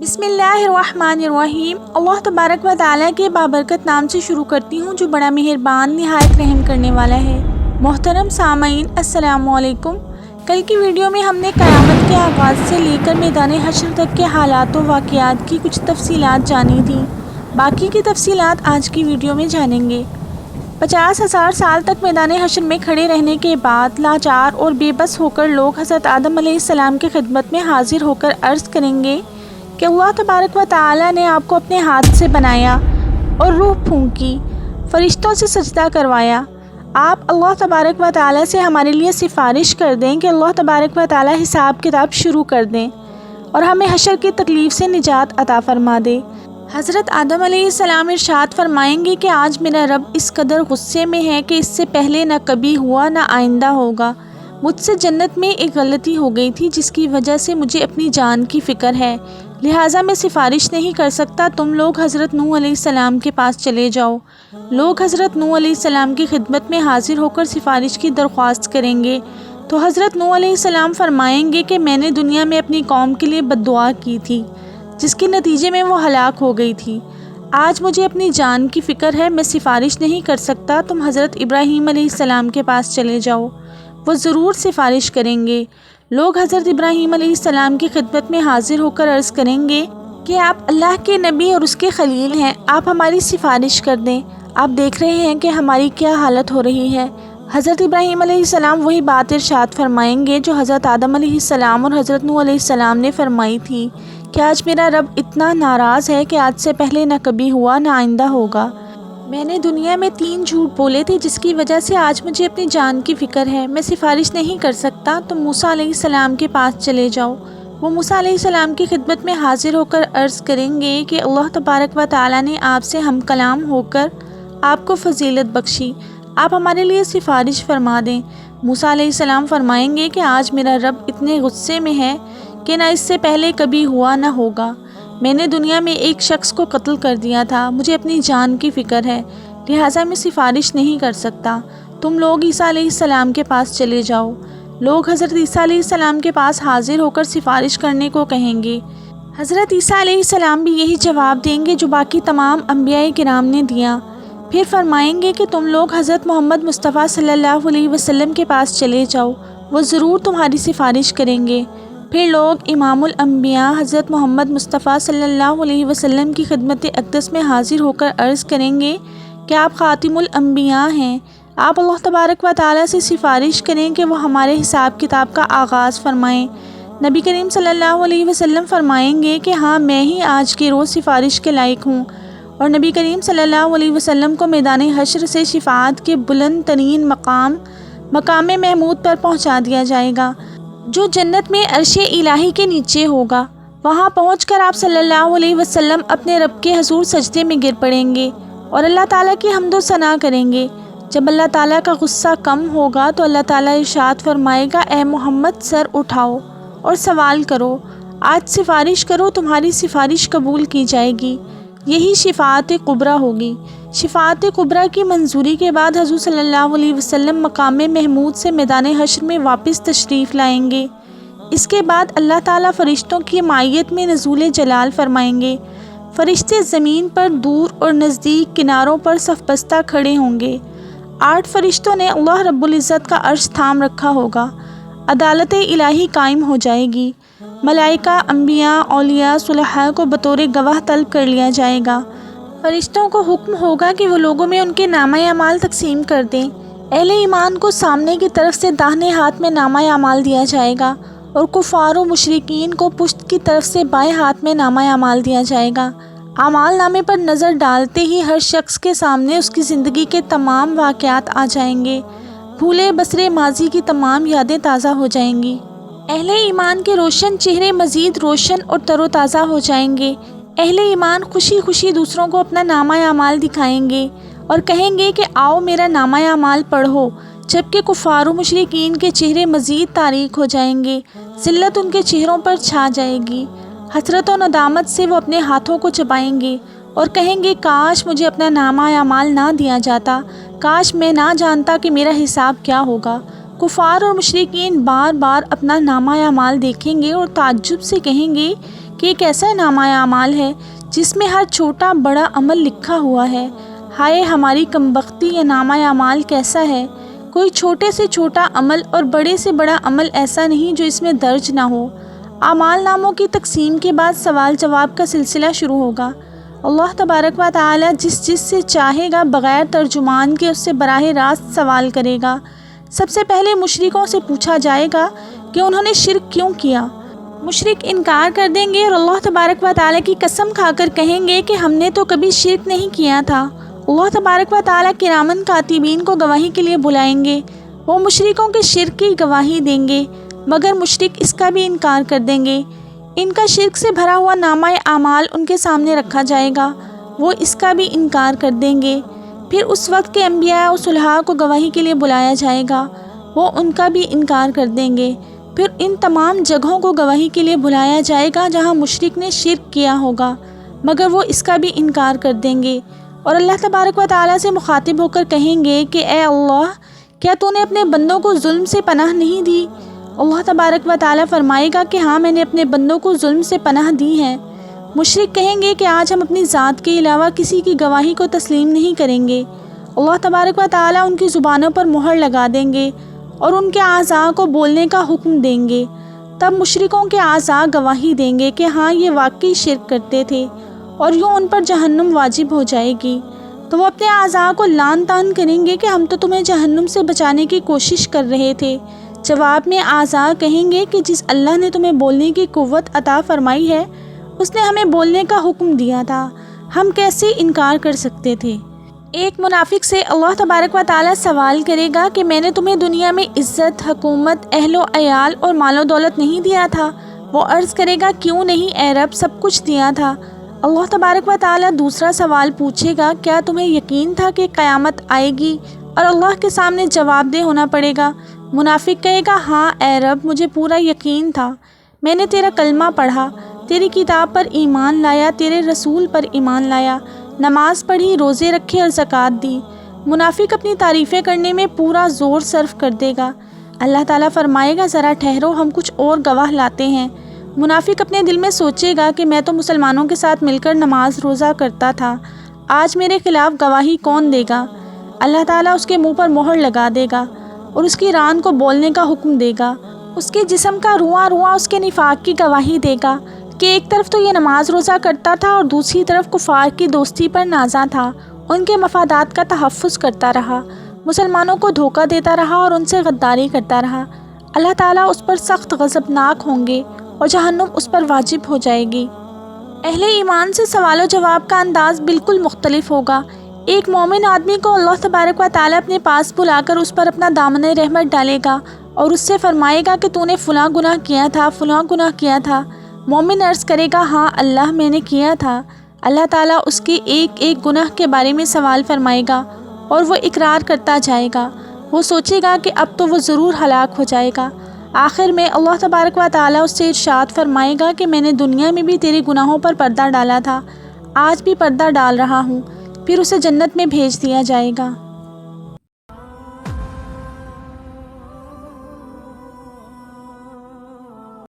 بسم اللہ الرحمن الرحیم۔ اللہ تبارک و تعالیٰ کے بابرکت نام سے شروع کرتی ہوں جو بڑا مہربان نہایت رحم کرنے والا ہے۔ محترم سامعین السلام علیکم۔ کل کی ویڈیو میں ہم نے قیامت کے آغاز سے لے کر میدان حشر تک کے حالات و واقعات کی کچھ تفصیلات جانی تھیں۔ باقی کی تفصیلات آج کی ویڈیو میں جانیں گے۔ 50,000 سال تک میدان حشر میں کھڑے رہنے کے بعد لاچار اور بے بس ہو کر لوگ حضرت آدم علیہ السلام کی خدمت میں حاضر ہو کر عرض کریں گے کہ اللہ تبارک و تعالیٰ نے آپ کو اپنے ہاتھ سے بنایا اور روح پھونکی، فرشتوں سے سجدہ کروایا۔ آپ اللہ تبارک و تعالیٰ سے ہمارے لیے سفارش کر دیں کہ اللہ تبارک و تعالیٰ حساب کتاب شروع کر دیں اور ہمیں حشر کی تکلیف سے نجات عطا فرما دے۔ حضرت آدم علیہ السلام ارشاد فرمائیں گے کہ آج میرا رب اس قدر غصے میں ہے کہ اس سے پہلے نہ کبھی ہوا نہ آئندہ ہوگا۔ مجھ سے جنت میں ایک غلطی ہو گئی تھی جس کی وجہ سے مجھے اپنی جان کی فکر ہے، لہٰذا میں سفارش نہیں کر سکتا، تم لوگ حضرت نوح علیہ السلام کے پاس چلے جاؤ۔ لوگ حضرت نوح علیہ السلام کی خدمت میں حاضر ہو کر سفارش کی درخواست کریں گے تو حضرت نوح علیہ السلام فرمائیں گے کہ میں نے دنیا میں اپنی قوم کے لیے بد دعا کی تھی جس کے نتیجے میں وہ ہلاک ہو گئی تھی۔ آج مجھے اپنی جان کی فکر ہے، میں سفارش نہیں کر سکتا، تم حضرت ابراہیم علیہ السلام کے پاس چلے جاؤ، وہ ضرور سفارش کریں گے۔ لوگ حضرت ابراہیم علیہ السلام کی خدمت میں حاضر ہو کر عرض کریں گے کہ آپ اللہ کے نبی اور اس کے خلیل ہیں، آپ ہماری سفارش کر دیں، آپ دیکھ رہے ہیں کہ ہماری کیا حالت ہو رہی ہے۔ حضرت ابراہیم علیہ السلام وہی بات ارشاد فرمائیں گے جو حضرت آدم علیہ السلام اور حضرت نوح علیہ السلام نے فرمائی تھی کہ آج میرا رب اتنا ناراض ہے کہ آج سے پہلے نہ کبھی ہوا نہ آئندہ ہوگا۔ میں نے دنیا میں 3 جھوٹ بولے تھے جس کی وجہ سے آج مجھے اپنی جان کی فکر ہے، میں سفارش نہیں کر سکتا، تم موسیٰ علیہ السلام کے پاس چلے جاؤ۔ وہ موسیٰ علیہ السلام کی خدمت میں حاضر ہو کر عرض کریں گے کہ اللہ تبارک و تعالیٰ نے آپ سے ہم کلام ہو کر آپ کو فضیلت بخشی، آپ ہمارے لیے سفارش فرما دیں۔ موسیٰ علیہ السلام فرمائیں گے کہ آج میرا رب اتنے غصے میں ہے کہ نہ اس سے پہلے کبھی ہوا نہ ہوگا، میں نے دنیا میں ایک شخص کو قتل کر دیا تھا، مجھے اپنی جان کی فکر ہے، لہٰذا میں سفارش نہیں کر سکتا، تم لوگ عیسیٰ علیہ السلام کے پاس چلے جاؤ۔ لوگ حضرت عیسیٰ علیہ السلام کے پاس حاضر ہو کر سفارش کرنے کو کہیں گے۔ حضرت عیسیٰ علیہ السلام بھی یہی جواب دیں گے جو باقی تمام انبیاء کرام نے دیا۔ پھر فرمائیں گے کہ تم لوگ حضرت محمد مصطفیٰ صلی اللہ علیہ وسلم کے پاس چلے جاؤ، وہ ضرور تمہاری سفارش کریں گے۔ پھر لوگ امام الانبیاء حضرت محمد مصطفیٰ صلی اللہ علیہ وسلم کی خدمت اقدس میں حاضر ہو کر عرض کریں گے کہ آپ خاتم الانبیاء ہیں، آپ اللہ تبارک و تعالیٰ سے سفارش کریں کہ وہ ہمارے حساب کتاب کا آغاز فرمائیں۔ نبی کریم صلی اللہ علیہ وسلم فرمائیں گے کہ ہاں میں ہی آج کے روز سفارش کے لائق ہوں، اور نبی کریم صلی اللہ علیہ وسلم کو میدان حشر سے شفاعت کے بلند ترین مقام محمود پر پہنچا دیا جائے گا جو جنت میں عرش الہی کے نیچے ہوگا۔ وہاں پہنچ کر آپ صلی اللہ علیہ وسلم اپنے رب کے حضور سجدے میں گر پڑیں گے اور اللہ تعالیٰ کی حمد و ثنا کریں گے۔ جب اللہ تعالیٰ کا غصہ کم ہوگا تو اللہ تعالیٰ ارشاد فرمائے گا، اے محمد سر اٹھاؤ اور سوال کرو، آج سفارش کرو، تمہاری سفارش قبول کی جائے گی۔ یہی شفاعت کبریٰ ہوگی۔ شفاعت کبریٰ کی منظوری کے بعد حضور صلی اللہ علیہ وسلم مقام محمود سے میدان حشر میں واپس تشریف لائیں گے۔ اس کے بعد اللہ تعالیٰ فرشتوں کی معیت میں نزول جلال فرمائیں گے۔ فرشتے زمین پر دور اور نزدیک کناروں پر صف بستہ کھڑے ہوں گے۔ 8 فرشتوں نے اللہ رب العزت کا عرش تھام رکھا ہوگا۔ عدالت الہی قائم ہو جائے گی۔ ملائکہ، انبیاء، اولیاء، صلحاء کو بطور گواہ طلب کر لیا جائے گا۔ فرشتوں کو حکم ہوگا کہ وہ لوگوں میں ان کے نامہ اعمال تقسیم کر دیں۔ اہل ایمان کو سامنے کی طرف سے داہنے ہاتھ میں نامہ اعمال دیا جائے گا اور کفار و مشرکین کو پشت کی طرف سے بائیں ہاتھ میں نامہ اعمال دیا جائے گا۔ اعمال نامے پر نظر ڈالتے ہی ہر شخص کے سامنے اس کی زندگی کے تمام واقعات آ جائیں گے، بھولے بسرے ماضی کی تمام یادیں تازہ ہو جائیں گی۔ اہل ایمان کے روشن چہرے مزید روشن اور تر و تازہ ہو جائیں گے۔ اہل ایمان خوشی خوشی دوسروں کو اپنا نامہ اعمال دکھائیں گے اور کہیں گے کہ آؤ میرا نامہ اعمال پڑھو، جبکہ کفار و مشرکین کے چہرے مزید تاریک ہو جائیں گے، ذلت ان کے چہروں پر چھا جائے گی، حسرت و ندامت سے وہ اپنے ہاتھوں کو چبائیں گے اور کہیں گے کاش مجھے اپنا نامہ اعمال نہ دیا جاتا، کاش میں نہ جانتا کہ میرا حساب کیا ہوگا۔ کفار اور مشرکین بار بار اپنا نامہ اعمال دیکھیں گے اور تعجب سے کہیں گے کہ ایک ایسا نامہ اعمال ہے جس میں ہر چھوٹا بڑا عمل لکھا ہوا ہے۔ ہائے ہماری کمبختی، یہ نامہ اعمال کیسا ہے! کوئی چھوٹے سے چھوٹا عمل اور بڑے سے بڑا عمل ایسا نہیں جو اس میں درج نہ ہو۔ اعمال ناموں کی تقسیم کے بعد سوال جواب کا سلسلہ شروع ہوگا۔ اللہ تبارک و تعالی جس سے چاہے گا بغیر ترجمان کے اس سے براہ راست سوال کرے گا۔ سب سے پہلے مشرکوں سے پوچھا جائے گا کہ انہوں نے شرک کیوں کیا۔ مشرک انکار کر دیں گے اور اللہ تبارک و تعالی کی قسم کھا کر کہیں گے کہ ہم نے تو کبھی شرک نہیں کیا تھا۔ اللہ تبارک و تعالی کرامن کاتبین کو گواہی کے لیے بلائیں گے، وہ مشرکوں کے شرک کی گواہی دیں گے، مگر مشرک اس کا بھی انکار کر دیں گے۔ ان کا شرک سے بھرا ہوا نامہ اعمال ان کے سامنے رکھا جائے گا، وہ اس کا بھی انکار کر دیں گے۔ پھر اس وقت کے انبیاء و صلحاء کو گواہی کے لیے بلایا جائے گا، وہ ان کا بھی انکار کر دیں گے۔ پھر ان تمام جگہوں کو گواہی کے لیے بلایا جائے گا جہاں مشرک نے شرک کیا ہوگا، مگر وہ اس کا بھی انکار کر دیں گے، اور اللہ تبارک و تعالیٰ سے مخاطب ہو کر کہیں گے کہ اے اللہ، کیا تو نے اپنے بندوں کو ظلم سے پناہ نہیں دی؟ اللہ تبارک و تعالیٰ فرمائے گا کہ ہاں، میں نے اپنے بندوں کو ظلم سے پناہ دی ہے۔ مشرک کہیں گے کہ آج ہم اپنی ذات کے علاوہ کسی کی گواہی کو تسلیم نہیں کریں گے۔ اللہ تبارک و تعالیٰ ان کی زبانوں پر مہر لگا دیں گے اور ان کے اعضاء کو بولنے کا حکم دیں گے۔ تب مشرکوں کے اعضاء گواہی دیں گے کہ ہاں، یہ واقعی شرک کرتے تھے، اور یوں ان پر جہنم واجب ہو جائے گی۔ تو وہ اپنے اعضاء کو لعن طعن کریں گے کہ ہم تو تمہیں جہنم سے بچانے کی کوشش کر رہے تھے۔ جواب میں اعضاء کہیں گے کہ جس اللہ نے تمہیں بولنے کی قوت عطا فرمائی ہے، اس نے ہمیں بولنے کا حکم دیا تھا، ہم کیسے انکار کر سکتے تھے۔ ایک منافق سے اللہ تبارک و تعالیٰ سوال کرے گا کہ میں نے تمہیں دنیا میں عزت، حکومت، اہل و عیال اور مال و دولت نہیں دیا تھا؟ وہ عرض کرے گا کیوں نہیں اے رب، سب کچھ دیا تھا۔ اللہ تبارک و تعالیٰ دوسرا سوال پوچھے گا کیا تمہیں یقین تھا کہ قیامت آئے گی اور اللہ کے سامنے جواب دہ ہونا پڑے گا؟ منافق کہے گا ہاں اے رب، مجھے پورا یقین تھا، میں نے تیرا کلمہ پڑھا، تیری کتاب پر ایمان لایا، تیرے رسول پر ایمان لایا، نماز پڑھی، روزے رکھے اور زکوٰۃ دی۔ منافق اپنی تعریفیں کرنے میں پورا زور صرف کر دے گا۔ اللہ تعالیٰ فرمائے گا ذرا ٹھہرو، ہم کچھ اور گواہ لاتے ہیں۔ منافق اپنے دل میں سوچے گا کہ میں تو مسلمانوں کے ساتھ مل کر نماز روزہ کرتا تھا، آج میرے خلاف گواہی کون دے گا؟ اللہ تعالیٰ اس کے منہ پر مہر لگا دے گا اور اس کی ران کو بولنے کا حکم دے گا۔ اس کے جسم کا رواں رواں اس کے نفاق کی گواہی دے گا کہ ایک طرف تو یہ نماز روزہ کرتا تھا اور دوسری طرف کفار کی دوستی پر نازاں تھا، ان کے مفادات کا تحفظ کرتا رہا، مسلمانوں کو دھوکہ دیتا رہا اور ان سے غداری کرتا رہا۔ اللہ تعالیٰ اس پر سخت غضبناک ہوں گے اور جہنم اس پر واجب ہو جائے گی۔ اہل ایمان سے سوال و جواب کا انداز بالکل مختلف ہوگا۔ ایک مومن آدمی کو اللہ تبارک و تعالیٰ اپنے پاس بلا کر اس پر اپنا دامن رحمت ڈالے گا اور اس سے فرمائے گا کہ تو نے فلاں گناہ کیا تھا، فلاں گناہ کیا تھا۔ مومن عرض کرے گا ہاں اللہ، میں نے کیا تھا۔ اللہ تعالیٰ اس کے ایک ایک گناہ کے بارے میں سوال فرمائے گا اور وہ اقرار کرتا جائے گا۔ وہ سوچے گا کہ اب تو وہ ضرور ہلاک ہو جائے گا۔ آخر میں اللہ تبارک و تعالیٰ اس سے ارشاد فرمائے گا کہ میں نے دنیا میں بھی تیرے گناہوں پر پردہ ڈالا تھا، آج بھی پردہ ڈال رہا ہوں، پھر اسے جنت میں بھیج دیا جائے گا۔